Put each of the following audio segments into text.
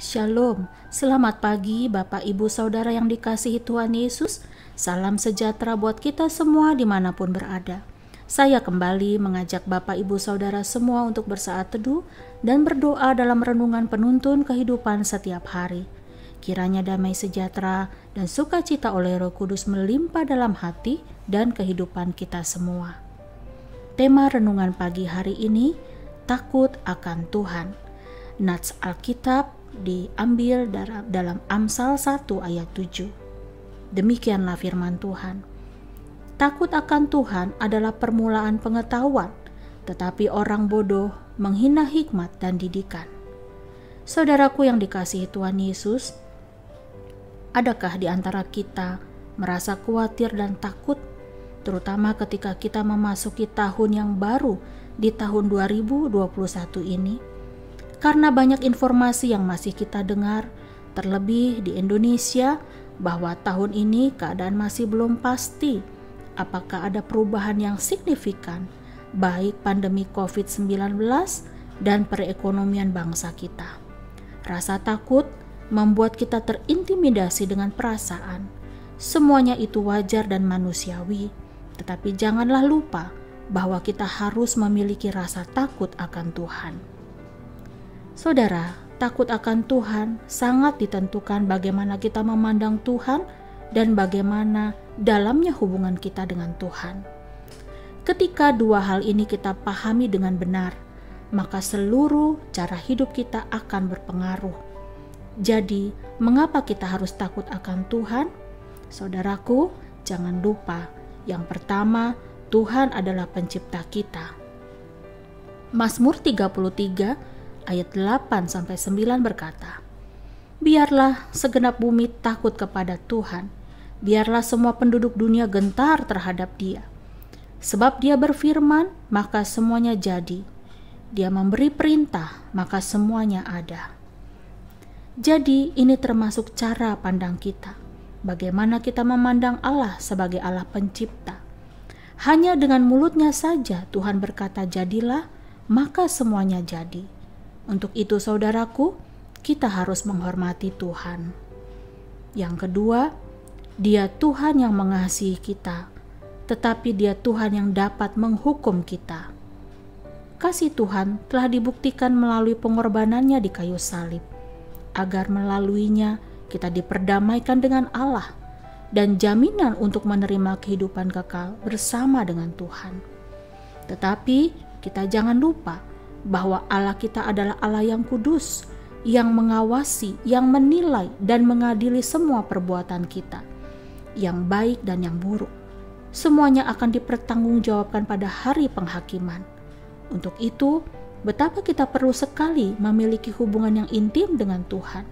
Shalom, selamat pagi Bapak Ibu Saudara yang dikasihi Tuhan Yesus. Salam sejahtera buat kita semua dimanapun berada. Saya kembali mengajak Bapak Ibu Saudara semua untuk bersaat teduh dan berdoa dalam renungan penuntun kehidupan setiap hari. Kiranya damai sejahtera dan sukacita oleh Roh Kudus melimpah dalam hati dan kehidupan kita semua. Tema renungan pagi hari ini, takut akan Tuhan. Nats Alkitab diambil dalam Amsal 1 ayat 7. Demikianlah firman Tuhan. Takut akan Tuhan adalah permulaan pengetahuan, tetapi orang bodoh menghina hikmat dan didikan. Saudaraku yang dikasihi Tuhan Yesus, adakah di antara kita merasa khawatir dan takut, terutama ketika kita memasuki tahun yang baru di tahun 2021 ini? Karena banyak informasi yang masih kita dengar, terlebih di Indonesia, bahwa tahun ini keadaan masih belum pasti apakah ada perubahan yang signifikan, baik pandemi COVID-19 dan perekonomian bangsa kita. Rasa takut membuat kita terintimidasi dengan perasaan. Semuanya itu wajar dan manusiawi, tetapi janganlah lupa bahwa kita harus memiliki rasa takut akan Tuhan. Saudara, takut akan Tuhan sangat ditentukan bagaimana kita memandang Tuhan dan bagaimana dalamnya hubungan kita dengan Tuhan. Ketika dua hal ini kita pahami dengan benar, maka seluruh cara hidup kita akan berpengaruh. Jadi, mengapa kita harus takut akan Tuhan? Saudaraku, jangan lupa, yang pertama, Tuhan adalah pencipta kita. Mazmur 33 ayat 8-9 berkata, biarlah segenap bumi takut kepada Tuhan, biarlah semua penduduk dunia gentar terhadap Dia. Sebab Dia berfirman, maka semuanya jadi. Dia memberi perintah, maka semuanya ada. Jadi ini termasuk cara pandang kita, bagaimana kita memandang Allah sebagai Allah pencipta. Hanya dengan mulutnya saja Tuhan berkata jadilah, maka semuanya jadi. Untuk itu saudaraku, kita harus menghormati Tuhan. Yang kedua, Dia Tuhan yang mengasihi kita, tetapi Dia Tuhan yang dapat menghukum kita. Kasih Tuhan telah dibuktikan melalui pengorbanannya di kayu salib, agar melaluinya kita diperdamaikan dengan Allah dan jaminan untuk menerima kehidupan kekal bersama dengan Tuhan. Tetapi kita jangan lupa bahwa Allah kita adalah Allah yang kudus, yang mengawasi, yang menilai dan mengadili semua perbuatan kita, yang baik dan yang buruk. Semuanya akan dipertanggungjawabkan pada hari penghakiman. Untuk itu, betapa kita perlu sekali memiliki hubungan yang intim dengan Tuhan.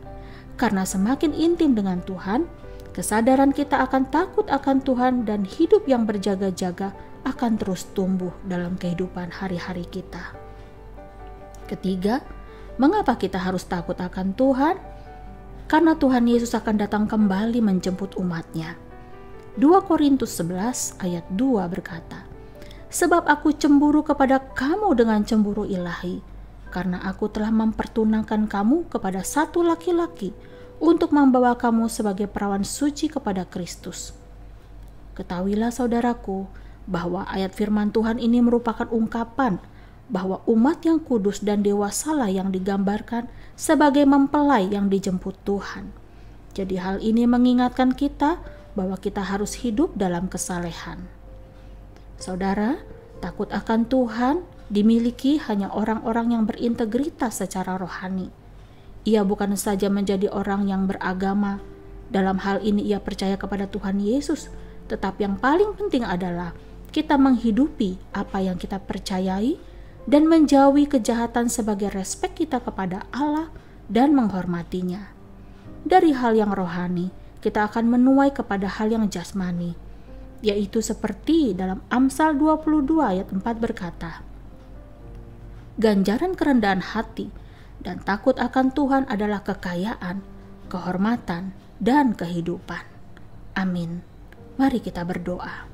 Karena semakin intim dengan Tuhan, kesadaran kita akan takut akan Tuhan dan hidup yang berjaga-jaga akan terus tumbuh dalam kehidupan hari-hari kita. Ketiga, mengapa kita harus takut akan Tuhan? Karena Tuhan Yesus akan datang kembali menjemput umat-Nya. 2 Korintus 11 ayat 2 berkata, sebab aku cemburu kepada kamu dengan cemburu ilahi, karena aku telah mempertunangkan kamu kepada satu laki-laki untuk membawa kamu sebagai perawan suci kepada Kristus. Ketahuilah saudaraku, bahwa ayat firman Tuhan ini merupakan ungkapan bahwa umat yang kudus dan dewasalah yang digambarkan sebagai mempelai yang dijemput Tuhan. Jadi hal ini mengingatkan kita bahwa kita harus hidup dalam kesalehan. Saudara, takut akan Tuhan dimiliki hanya orang-orang yang berintegritas secara rohani. Ia bukan saja menjadi orang yang beragama, dalam hal ini ia percaya kepada Tuhan Yesus, tetapi yang paling penting adalah kita menghidupi apa yang kita percayai dan menjauhi kejahatan sebagai respek kita kepada Allah dan menghormatinya. Dari hal yang rohani, kita akan menuai kepada hal yang jasmani, yaitu seperti dalam Amsal 22 ayat 4 berkata, ganjaran kerendahan hati dan takut akan Tuhan adalah kekayaan, kehormatan, dan kehidupan. Amin. Mari kita berdoa.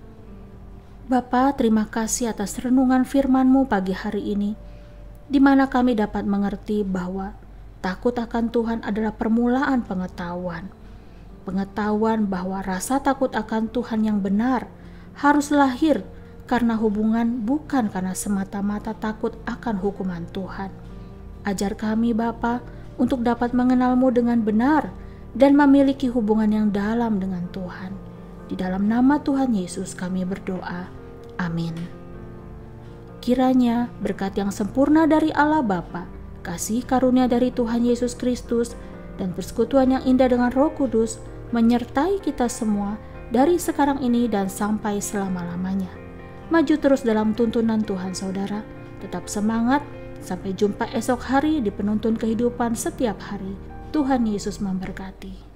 Bapa, terima kasih atas renungan firman-Mu pagi hari ini, di mana kami dapat mengerti bahwa Takut akan Tuhan adalah permulaan pengetahuan. Pengetahuan bahwa rasa takut akan Tuhan yang benar harus lahir karena hubungan, bukan karena semata-mata takut akan hukuman Tuhan. Ajar kami Bapa untuk dapat mengenal-Mu dengan benar dan memiliki hubungan yang dalam dengan Tuhan. Di dalam nama Tuhan Yesus kami berdoa. Amin. Kiranya berkat yang sempurna dari Allah Bapa, kasih karunia dari Tuhan Yesus Kristus, dan persekutuan yang indah dengan Roh Kudus menyertai kita semua dari sekarang ini dan sampai selama-lamanya. Maju terus dalam tuntunan Tuhan saudara, tetap semangat, sampai jumpa esok hari di penuntun kehidupan setiap hari. Tuhan Yesus memberkati.